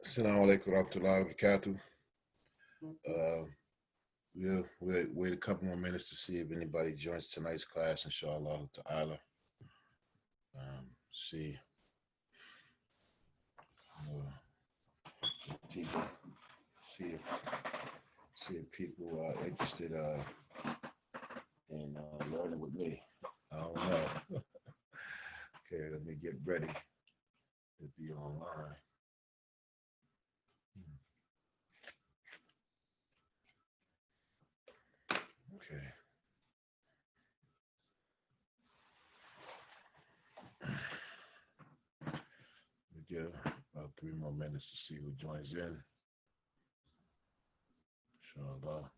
Assalamu alaikum warahmatullahi wabarakatuh. Uh, we'll wait a couple more minutes to see if anybody joins tonight's class, inshallah ta'ala. See, people, see if, see if people are interested in learning with me. I don't know. Okay, let me get ready to be online. Okay. We give about 3 more minutes to see who joins in. Inshallah.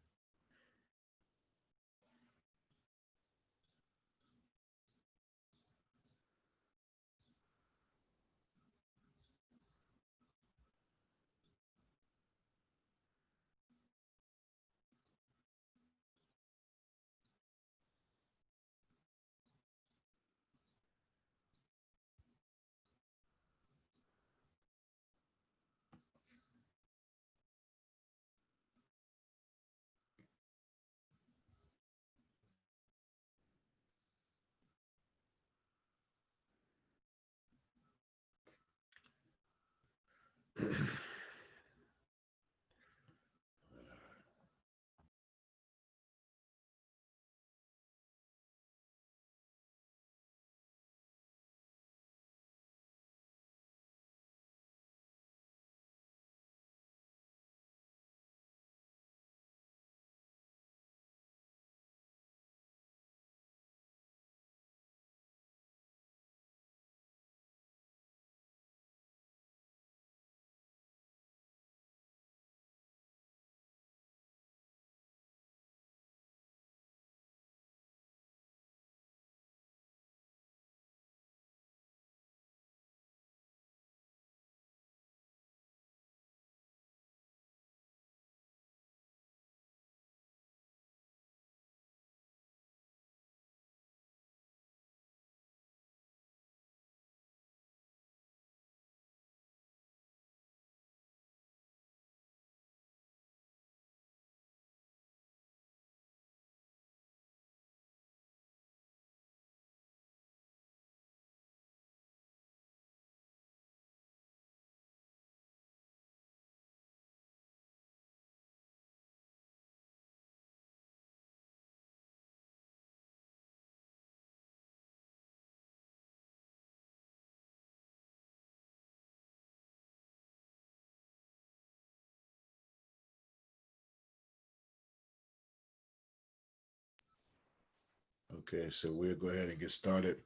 Okay, so we'll go ahead and get started.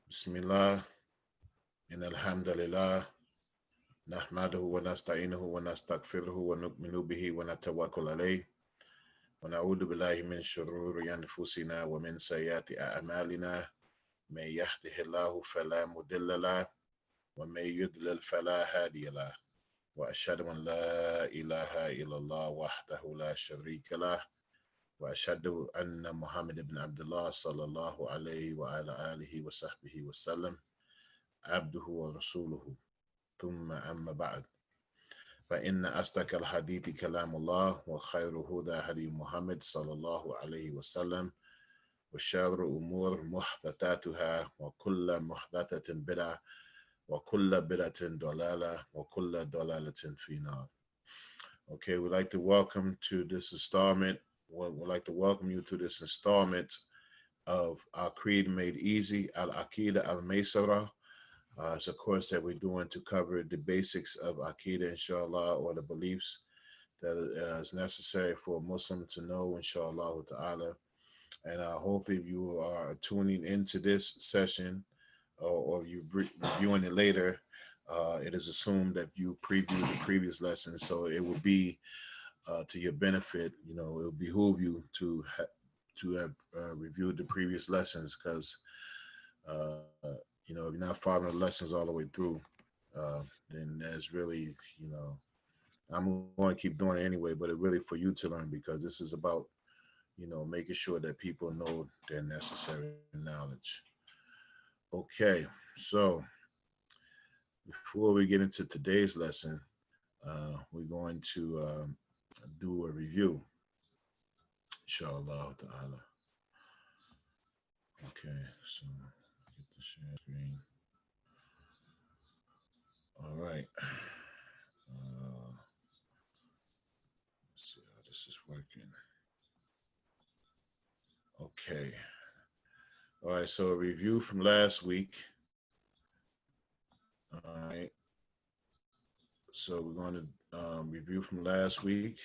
Bismillah, in alhamdulillah, نحمده ونستعينه ونستغفره ونؤمن به ونتوكل عليه ونعوذ بالله من شرور أنفسنا ومن سيئات أعمالنا من يهده الله فلا مضل له ومن يضلل فلا هادي له وأشهد أن لا إله إلا الله وحده لا شريك له وأشهد أن محمد بن عبد الله صلى الله عليه وعلى آله وصحبه وسلم عبده ورسوله ثم أما بعد فإن أصدق الحديث كلام الله وخير هدى هدي محمد صلى الله عليه وسلم وشر الأمور محدثاتها وكل محدثة بدعة وكل بدعة ضلالة وكل ضلالة في النار. Okay, we'd like to welcome to this installment. We'd like to welcome you to this installment of Our Creed Made Easy, Al-Aqidah Al-Maysara. It's a course that we're doing to cover the basics of Aqidah, inshallah, or the beliefs that is necessary for a Muslim to know, inshallah ta'ala. And hopefully if you are tuning into this session or you reviewing it later, it is assumed that you previewed the previous lesson, so it will be to your benefit. You know, it will behoove you to have reviewed the previous lessons, because you know, if you're not following the lessons all the way through, then there's really, you know, I'm going to keep doing it anyway, but it's really for you to learn, because this is about, you know, making sure that people know their necessary knowledge. Okay, so before we get into today's lesson, we're going to do a review, inshallah ta'ala. Okay, so get the share screen. All right. Let's see how this is working. Okay. All right, so a review from last week. All right. So we're going to review from last week.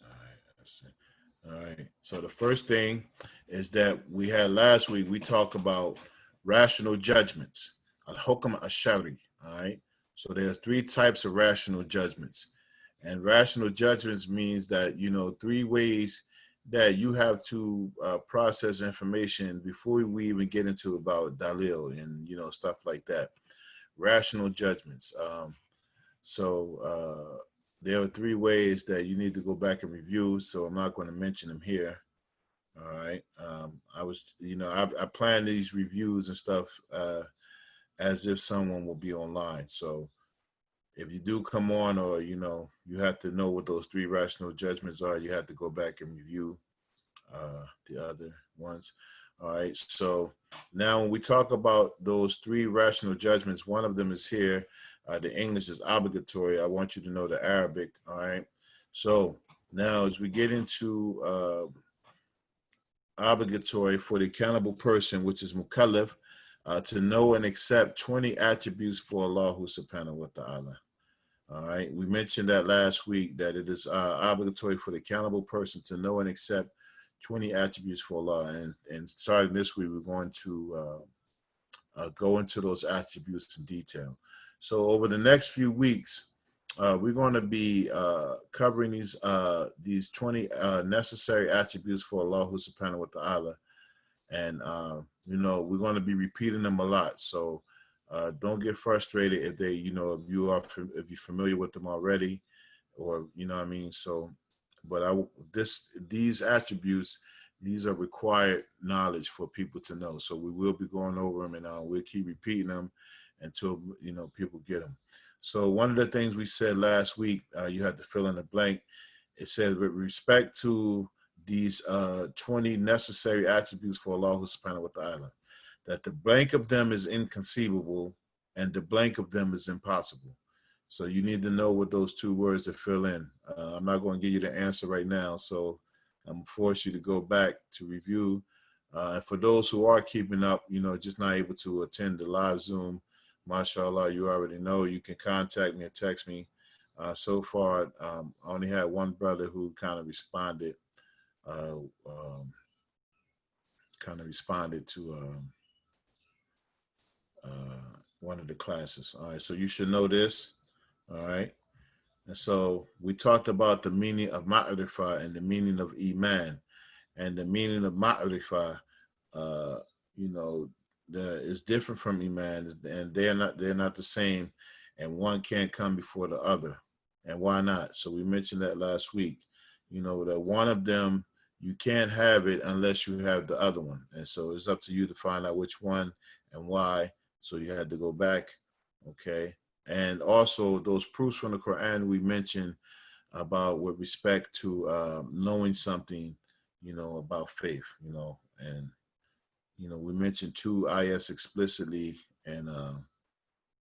All right, let's see. All right. So the first thing is that we had last week, we talked about rational judgments, al-hukm al-shari. All right. So there's three types of rational judgments. And rational judgments means that, three ways that you have to process information before we even get into about dalil and, stuff like that. Rational judgments. So there are three ways that you need to go back and review. So I'm not going to mention them here. All right. I plan these reviews and stuff as if someone will be online. So if you do come on, or you have to know what those three rational judgments are, you have to go back and review the other ones. All right. So now when we talk about those three rational judgments, one of them is here. The English is obligatory. I want you to know the Arabic. All right. So now as we get into obligatory for the accountable person, which is mukallaf, to know and accept 20 attributes for Allah subhanahu wa ta'ala. All right. We mentioned that last week, that it is obligatory for the accountable person to know and accept 20 attributes for Allah. And starting this week, we're going to go into those attributes in detail. So over the next few weeks, we're going to be covering these 20 necessary attributes for Allah subhanahu wa ta'ala. And, we're going to be repeating them a lot. So don't get frustrated if they, if you're familiar with them already, or, So, but these attributes, these are required knowledge for people to know. So we will be going over them, and we'll keep repeating them until, people get them. So one of the things we said last week, you had to fill in the blank. It says, with respect to these 20 necessary attributes for Allah subhanahu wa ta'ala, that the blank of them is inconceivable and the blank of them is impossible. So you need to know what those two words to fill in. I'm not going to give you the answer right now, so I'm going to force you to go back to review. And for those who are keeping up, just not able to attend the live Zoom, mashallah, you already know, you can contact me or text me. So far, I only had one brother who kind of responded to one of the classes. All right, so you should know this. All right. And so we talked about the meaning of ma'rifah and the meaning of iman. And the meaning of ma'rifah, is different from iman, and they're not the same, and one can't come before the other. And why not? So we mentioned that last week, that one of them, you can't have it unless you have the other one. And so it's up to you to find out which one and why. So you had to go back. Okay. And also those proofs from the Quran we mentioned about with respect to knowing something, about faith, and, we mentioned two ayahs explicitly, and, I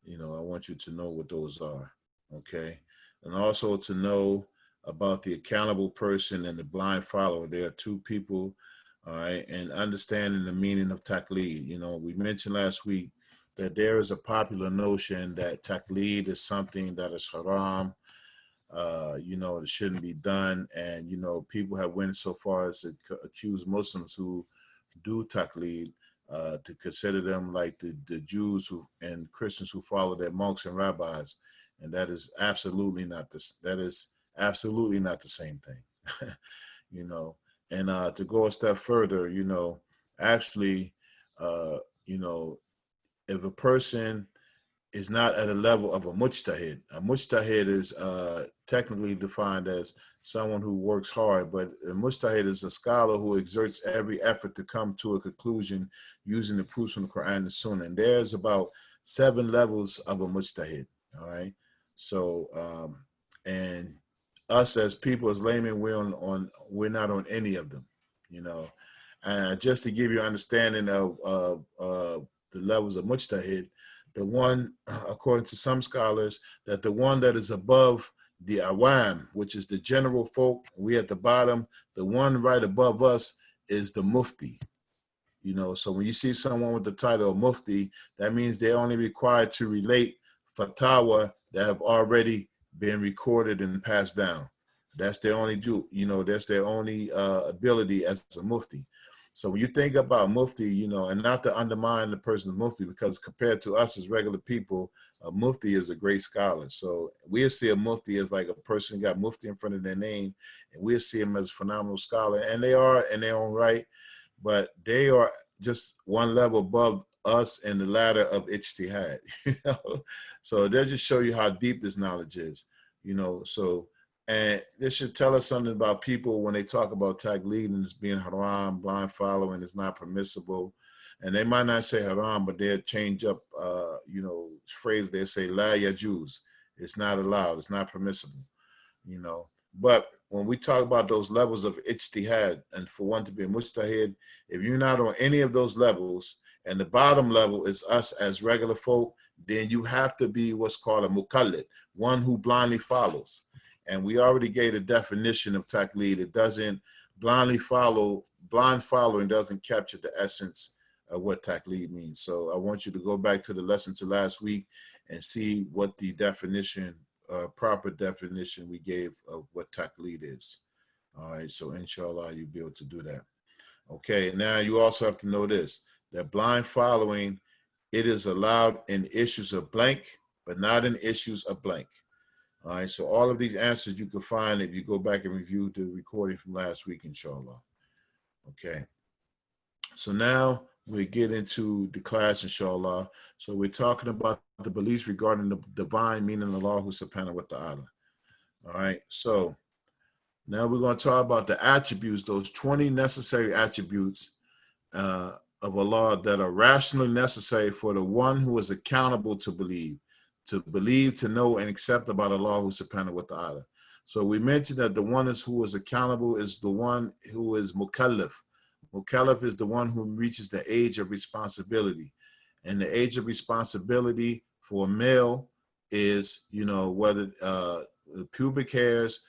want you to know what those are. Okay. And also to know about the accountable person and the blind follower. There are two people, all right, and understanding the meaning of taqleed. We mentioned last week that there is a popular notion that taqleed is something that is haram, it shouldn't be done. And, people have went so far as to accuse Muslims who do taqleed to consider them like the Jews and Christians who follow their monks and rabbis. And that is absolutely not the same thing, And to go a step further, actually, if a person is not at a level of a mujtahid. A mujtahid is technically defined as someone who works hard, but a mujtahid is a scholar who exerts every effort to come to a conclusion using the proofs from the Quran and Sunnah. And there's about 7 levels of a mujtahid. All right. So, and us as people, as laymen, we're not on any of them, you know. Just to give you an understanding of the levels of mujtahid, the one, according to some scholars, that the one that is above the awam, which is the general folk, we at the bottom, the one right above us is the mufti. You know, so when you see someone with the title of mufti, that means they're only required to relate fatwa that have already been recorded and passed down. That's their only that's their only ability as a mufti. So when you think about mufti, you know, and not to undermine the person's mufti, because compared to us as regular people, a mufti is a great scholar. So we'll see a mufti as like a person got mufti in front of their name, and we'll see him as a phenomenal scholar, and they are in their own right, but they are just one level above us in the ladder of ijtihad. You know? So they just show you how deep this knowledge is, you know. So, and this should tell us something about people when they talk about taqlid as being haram, blind following is not permissible. And they might not say haram, but they'll change up, phrase. They say la yajuz, it's not allowed, it's not permissible, you know. But when we talk about those levels of ijtihad, and for one to be a mujtahid, if you're not on any of those levels, and the bottom level is us as regular folk, then you have to be what's called a muqallid, one who blindly follows. And we already gave a definition of taqlid. It doesn't blind following doesn't capture the essence of what taqlid means. So I want you to go back to the lesson to last week and see what the definition, proper definition we gave of what taqlid is. All right, so inshallah you'll be able to do that. Okay, now you also have to know this, that blind following, it is allowed in issues of blank, but not in issues of blank. All right, so all of these answers you can find if you go back and review the recording from last week, inshallah. Okay, so now we get into the class, inshallah. So we're talking about the beliefs regarding the divine, meaning Allah subhanahu wa ta'ala. All right, so now we're going to talk about the attributes, those 20 necessary attributes of Allah that are rationally necessary for the one who is accountable to believe, to know, and accept about Allah subhanahu wa ta'ala. So we mentioned that the one who is accountable is the one who is mukallaf. Mukallaf is the one who reaches the age of responsibility. And the age of responsibility for a male is, you know, whether pubic hairs,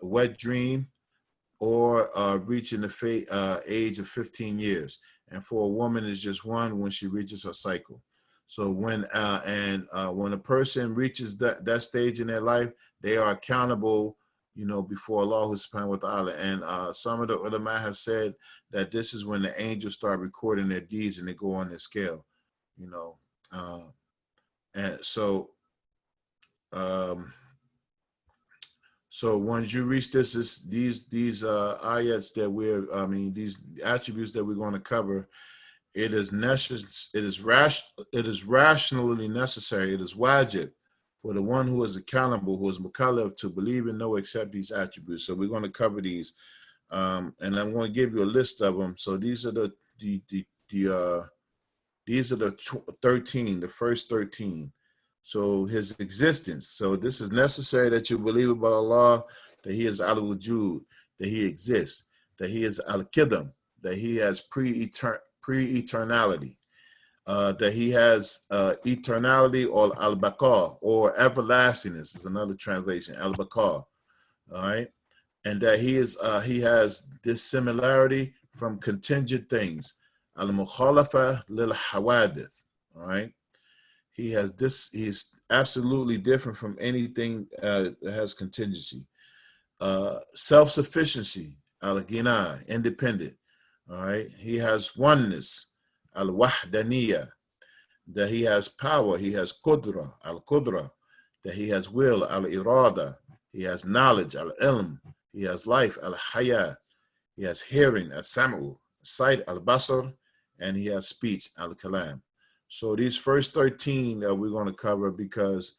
wet dream, or reaching the age of 15 years. And for a woman, it's just one when she reaches her cycle. So when a person reaches that stage in their life, they are accountable, you know, before Allah subhanahu wa ta'ala. And some of the ulama have said that this is when the angels start recording their deeds and they go on their scale, you know. And so so once you reach these ayats that these attributes that we're going to cover, it is rationally necessary, it is wajib for the one who is accountable, who is mukallaf, to believe and know, accept these attributes. So we're going to cover these, and I'm going to give you a list of them. So these are the 13, the first 13. So his existence. So this is necessary that you believe about Allah, that he is al-wujud, that he exists, that he is al-qidam, that he has pre-eternality, that he has eternality, or al-baqa, or everlastingness is another translation, al-baqa. All right, and that he has dissimilarity from contingent things, al-mukhalafa lil-hawadith. All right. He is absolutely different from anything that has contingency. Self-sufficiency, al-ghina, independent. All right. He has oneness, al-wahdaniyah, that he has power. He has qudra, al-qudra, that he has will, al-irada. He has knowledge, al-ilm. He has life, al-haya. He has hearing, al-sam'u, sight, al-basar, and he has speech, al-kalam. So these first 13 that we're going to cover, because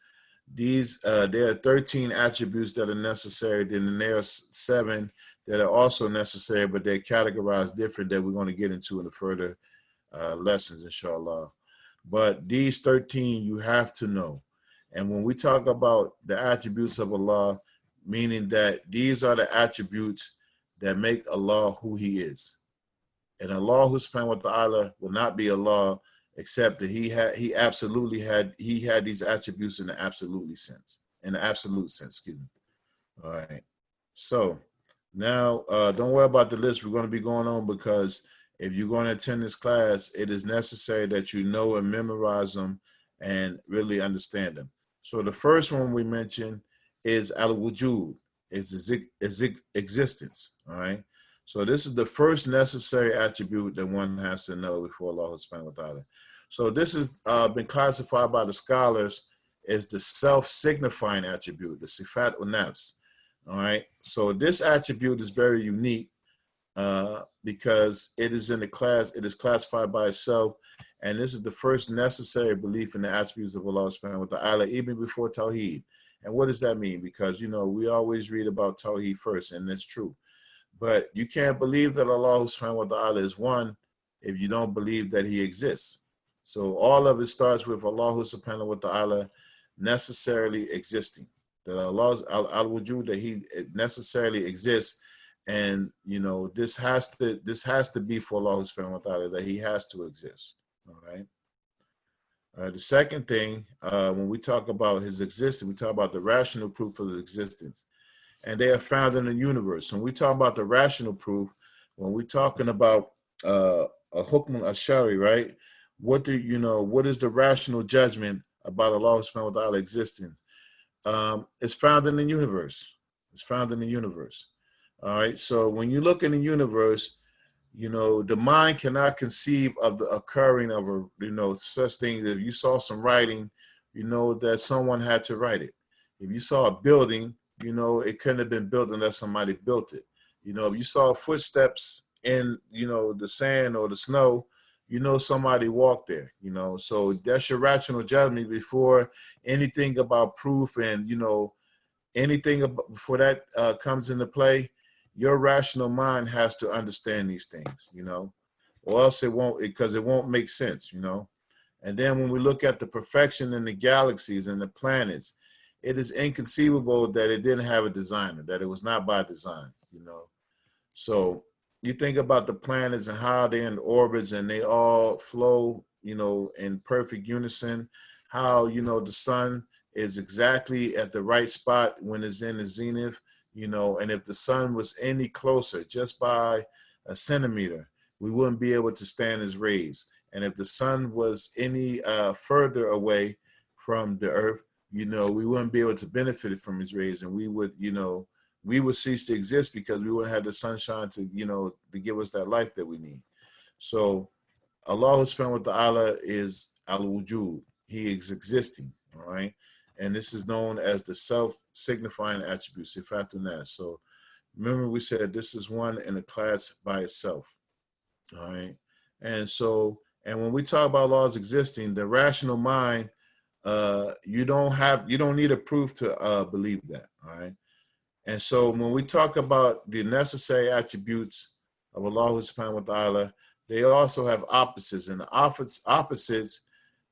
there are 13 attributes that are necessary, then there are 7 that are also necessary, but they're categorized different that we're going to get into in the further lessons, inshallah. But these 13 you have to know. And when we talk about the attributes of Allah, meaning that these are the attributes that make Allah who he is. And Allah subhanahu wa ta'ala will not be Allah except that he had these attributes in the absolute sense. Excuse me. All right. So now don't worry about the list. We're going to be going on, because if you're going to attend this class, it is necessary that you know and memorize them and really understand them. So the first one we mentioned is al-wujud, is existence. All right. So this is the first necessary attribute that one has to know before Allah subhanahu wa ta'ala. So this has been classified by the scholars as the self-signifying attribute, the sifat un-nafs. All right. So this attribute is very unique because it is classified by itself, and this is the first necessary belief in the attributes of Allah subhanahu wa ta'ala, even before Tawheed. And what does that mean? Because, we always read about Tawheed first, and that's true. But you can't believe that Allah subhanahu wa ta'ala is one if you don't believe that he exists. So all of it starts with Allah subhanahu wa ta'ala necessarily existing. That Allah al-wujud, that he necessarily exists. And this has to be for Allah subhanahu wa ta'ala, that he has to exist. All right. The second thing, when we talk about his existence, we talk about the rational proof of his existence. And they are found in the universe. When we talk about the rational proof, when we're talking about a hukm al-shari, right? What is the rational judgment about Allah subhanahu wa ta'ala existence? It's found in the universe. It's found in the universe. All right. So when you look in the universe, the mind cannot conceive of the occurring of such things. If you saw some writing, that someone had to write it. If you saw a building, it couldn't have been built unless somebody built it. If you saw footsteps in, the sand or the snow, somebody walked there, so that's your rational judgment before anything about proof and, anything before that comes into play. Your rational mind has to understand these things, or else it won't make sense, And then when we look at the perfection in the galaxies and the planets, it is inconceivable that it didn't have a designer, that it was not by design, So you think about the planets and how they're in orbits and they all flow, in perfect unison, how, the sun is exactly at the right spot when it's in the zenith, and if the sun was any closer, just by a centimeter, we wouldn't be able to stand his rays. And if the sun was any further away from the earth, we wouldn't be able to benefit from his rays, and we would cease to exist because we wouldn't have the sunshine to give us that life that we need. So Allah subhanahu wa ta'ala is al-wujud. He is existing, all right? And this is known as the self-signifying attribute, sifatun nas. So remember we said this is one in a class by itself, all right? And when we talk about Allah's existing, the rational mind, you don't need a proof to believe that, all right? And so when we talk about the necessary attributes of Allah subhanahu wa ta'ala, they also have opposites, and the opposites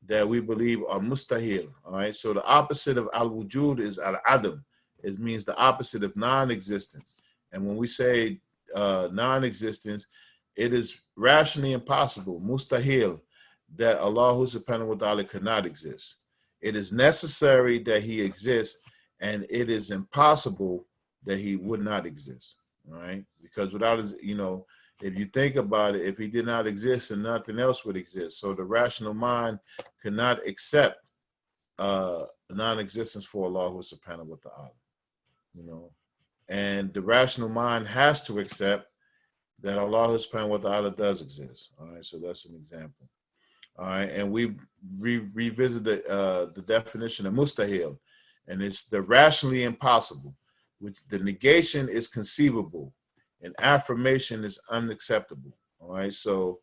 that we believe are mustahil, all right? So the opposite of al-wujud is al-adam. It means the opposite of non-existence. And when we say non-existence, it is rationally impossible, mustahil, that Allah subhanahu wa ta'ala could not exist. It is necessary that he exists, and it is impossible that he would not exist, all right? Because without his, if you think about it, if he did not exist, then nothing else would exist. So the rational mind cannot accept non-existence for Allah subhanahu wa ta'ala, And the rational mind has to accept that Allah subhanahu wa ta'ala does exist, all right? So that's an example. All right, and we revisit the definition of mustahil, and it's the rationally impossible, which the negation is conceivable, and affirmation is unacceptable. All right, so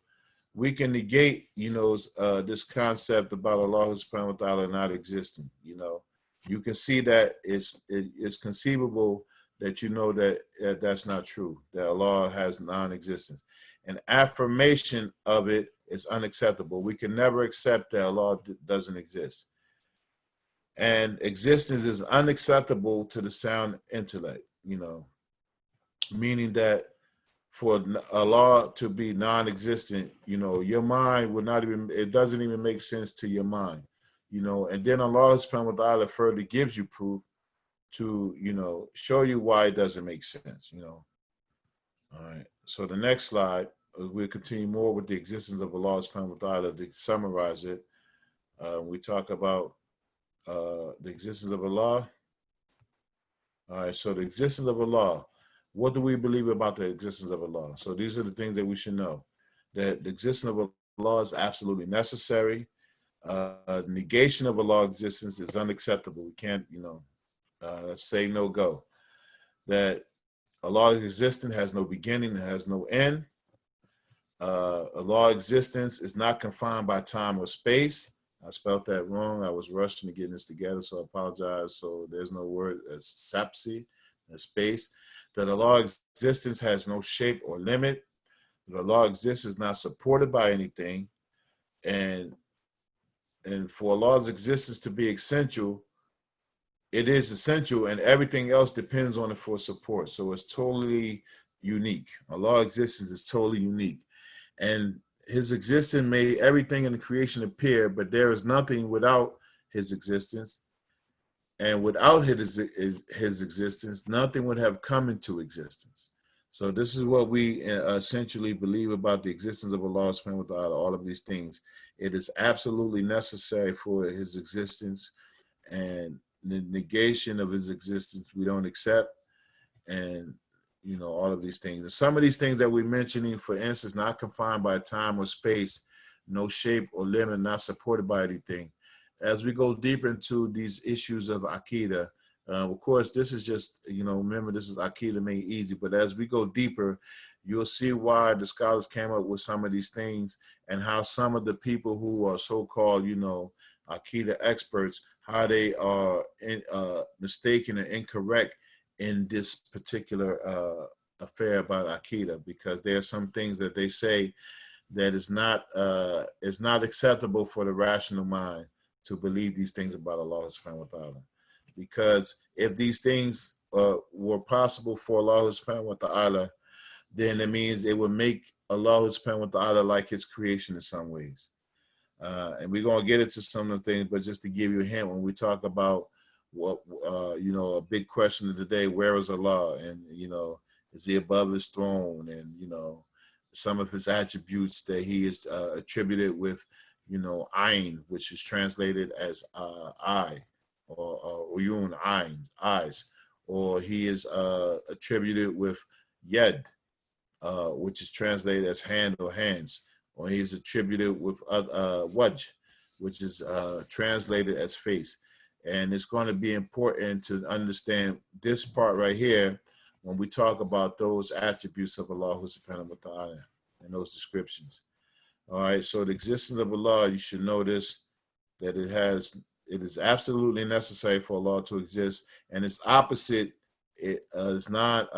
we can negate, this concept about Allah subhanahu wa ta'ala not existing. You can see that it's conceivable that that's not true, that Allah has non-existence. An affirmation of it is unacceptable. We can never accept that Allah doesn't exist. And existence is unacceptable to the sound intellect, meaning that for Allah to be non-existent, your mind would not even, it doesn't even make sense to your mind, and then Allah subhanahu wa ta'ala further gives you proof to, show you why it doesn't make sense, All right. So the next slide, we'll continue more with the existence of Allah subhanahu wa ta'ala to summarize it. We talk about the existence of Allah. All right. So the existence of Allah. What do we believe about the existence of Allah? So these are the things that we should know. That the existence of Allah is absolutely necessary. Negation of Allah's existence is unacceptable. We can't, say no go. That Allah's existence has no beginning and has no end. Allah's existence is not confined by time or space. I spelled that wrong. I was rushing to get this together, so I apologize. So there's no word as sapsi, as space. That Allah's existence has no shape or limit. That Allah's existence is not supported by anything. And for Allah's existence to be essential, it is essential, and everything else depends on it for support. So it's totally unique. Allah's existence is totally unique. And his existence made everything in the creation appear, but there is nothing without his existence. And without his existence, nothing would have come into existence. So this is what we essentially believe about the existence of Allah subhanahu wa ta'ala, all of these things. It is absolutely necessary for his existence, and the negation of his existence we don't accept, and all of these things. And some of these things that we're mentioning, for instance, not confined by time or space, no shape or limit, not supported by anything. As we go deeper into these issues of aqidah, of course, this is just, remember, this is aqidah made easy, but as we go deeper, you'll see why the scholars came up with some of these things, and how some of the people who are so-called, aqidah experts, how they are mistaken and incorrect in this particular affair about aqidah, because there are some things that they say that is not acceptable for the rational mind to believe these things about Allah subhanahu wa ta'ala. Because if these things were possible for Allah subhanahu wa ta'ala, then it means it would make Allah subhanahu wa ta'ala like his creation in some ways. And we're going to get into some of the things, but just to give you a hint, when we talk about what, a big question of the day, where is Allah? And, is he above his throne? And, some of his attributes that he is attributed with, ayn, which is translated as eye, or uyun, eyes, or he is attributed with yad, which is translated as hand or hands, or he is attributed with wajh, which is translated as face. And it's going to be important to understand this part right here when we talk about those attributes of Allah subhanahu wa ta'ala and those descriptions. All right, so the existence of Allah, you should notice that it is absolutely necessary for Allah to exist, and its opposite, it is not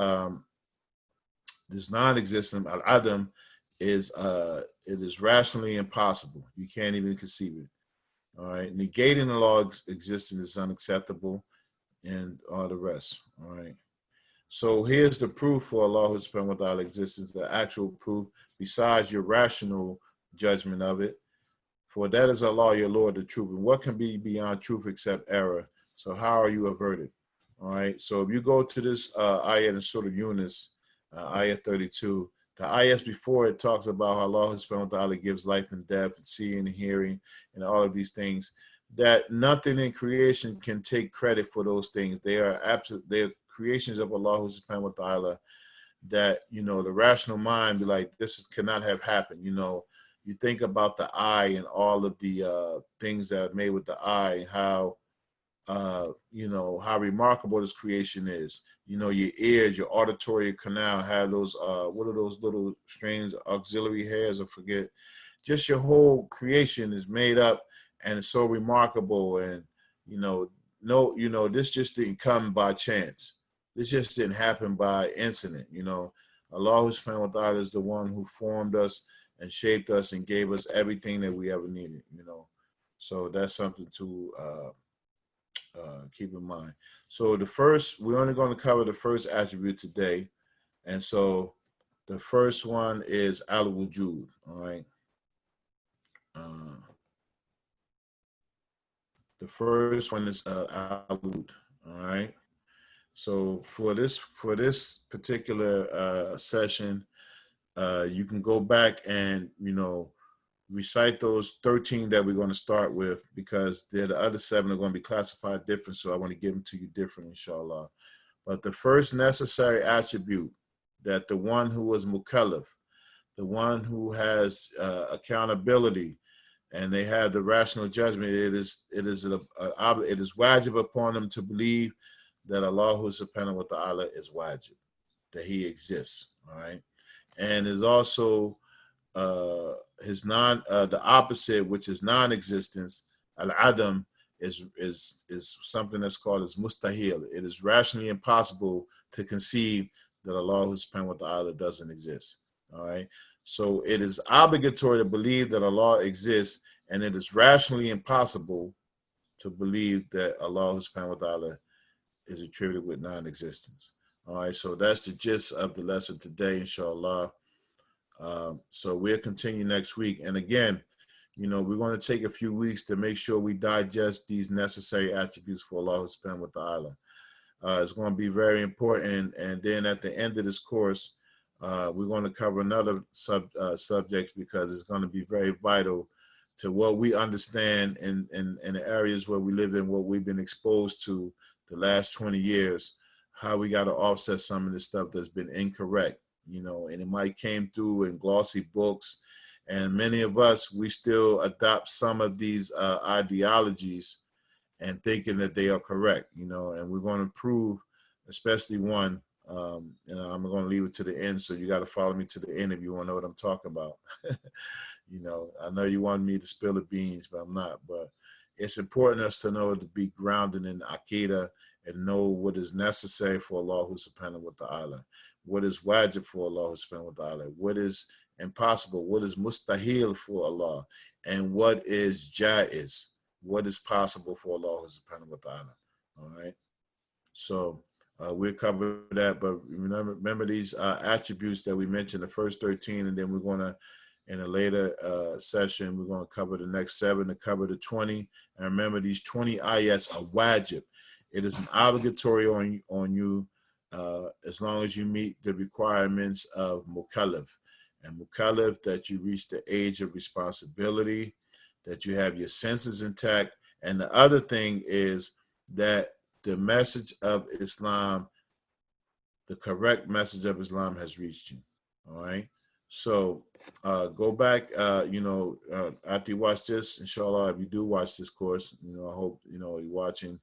this non-existent al-adam is it is rationally impossible. You can't even conceive it. All right, negating Allah's existence is unacceptable, and all the rest. All right. So here's the proof for Allah subhanahu wa ta'ala existence, the actual proof, besides your rational judgment of it. For that is Allah, your Lord, the truth. And what can be beyond truth except error? So how are you averted? All right. So if you go to this ayat in Surah Yunus, ayat 32, the ayats before it talks about how Allah subhanahu wa ta'ala gives life and death, and seeing and hearing, and all of these things, that nothing in creation can take credit for those things. They are absolute. They are creations of Allah subhanahu wa ta'ala that, the rational mind be like, cannot have happened. You think about the eye and all of the things that are made with the eye, how, how remarkable this creation is. Your ears, your auditory canal have those, what are those little strange auxiliary hairs? I forget. just your whole creation is made up and it's so remarkable. And, no, this just didn't come by chance. This just didn't happen by incident. Allah subhanahu wa ta'ala is the one who formed us and shaped us and gave us everything that we ever needed. So that's something to keep in mind. So we're only going to cover the first attribute today. And so the first one is al-wujud, all right? The first one is al-wujud, all right? So for this particular session, you can go back and, recite those 13 that we're going to start with, because the other 7 are going to be classified different. So I want to give them to you different, inshallah. But the first necessary attribute, that the one who was mukallaf, the one who has accountability, and they have the rational judgment, it is wajib upon them to believe that Allah subhanahu wa ta'ala is wajib, that he exists, all right? And is also the opposite, which is non-existence, al-adam, is something that's called as mustahil. It is rationally impossible to conceive that Allah subhanahu wa ta'ala doesn't exist. All right. So it is obligatory to believe that Allah exists, and it is rationally impossible to believe that Allah subhanahu wa ta'ala is attributed with non-existence. All right. So that's the gist of the lesson today, inshallah. So we'll continue next week. And again, we're going to take a few weeks to make sure we digest these necessary attributes for Allah subhanahu wa ta'ala. It's going to be very important. And then at the end of this course, we're going to cover another subjects, because it's going to be very vital to what we understand in the areas where we live in, what we've been exposed to the last 20 years, how we got to offset some of this stuff that's been incorrect. And it might came through in glossy books, and many of us, we still adopt some of these ideologies and thinking that they are correct, and we're going to prove, especially one, I'm going to leave it to the end, so you got to follow me to the end if you want to know what I'm talking about. I know you want me to spill the beans, but I'm not. But it's important us to know, to be grounded in aqidah and know what is necessary for Allah subhanahu wa ta'ala, what is wajib for Allah subhanahu wa ta'ala, what is impossible, what is mustahil for Allah, and what is jaiz, what is possible for Allah subhanahu wa ta'ala. All right. So we'll cover that, but remember these attributes that we mentioned, the first 13, and then we're going to, in a later session, we're going to cover the next 7 to cover the 20. And remember, these 20 ayats are wajib. It is an obligatory on you as long as you meet the requirements of mukallaf. And mukallaf, that you reach the age of responsibility, that you have your senses intact. And the other thing is that the message of Islam, the correct message of Islam, has reached you. All right. So go back, after you watch this, inshallah, if you do watch this course, I hope, you're watching,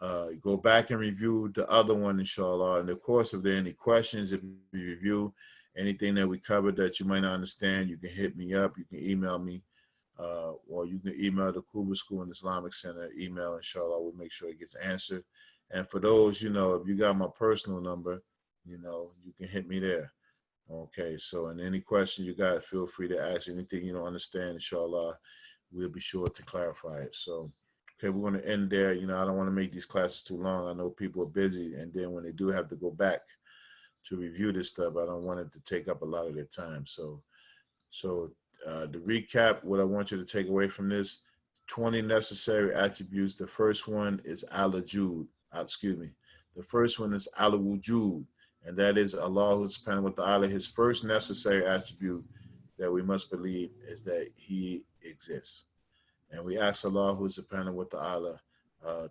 go back and review the other one, inshallah. And of course, if there are any questions, if you review anything that we covered that you might not understand, you can hit me up, you can email me, or you can email the Kuba School and Islamic Center email, inshallah. We'll make sure it gets answered. And for those, if you got my personal number, you can hit me there. Okay, so and any questions you got, feel free to ask. Anything you don't understand, inshallah, we'll be sure to clarify it. So, okay, we're going to end there. I don't want to make these classes too long. I know people are busy, and then when they do have to go back to review this stuff, I don't want it to take up a lot of their time. So to recap, what I want you to take away from this, 20 necessary attributes. The first one is al-wujud. The first one is al-wujud. And that is Allah subhanahu wa ta'ala, his first necessary attribute that we must believe is that he exists. And we ask Allah subhanahu wa ta'ala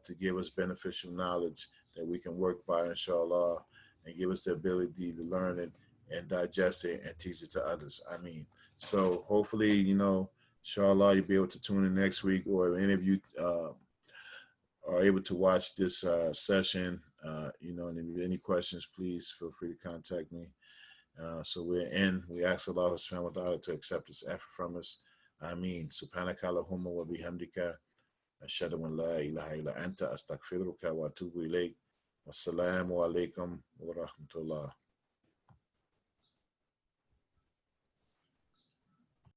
to give us beneficial knowledge that we can work by, inshallah, and give us the ability to learn it and digest it and teach it to others. I mean, so hopefully, inshallah, you'll be able to tune in next week, or if any of you are able to watch this session, and if you have any questions, please feel free to contact me. So we ask Allah subhanahu wa ta'ala to accept this effort from us. Ameen. Subhanaka Allahumma wa bihamdika. Ashhadu an la ilaha illa anta astaghfiruka wa atubu ilayk. Wassalamu alaikum wa rahmatullah.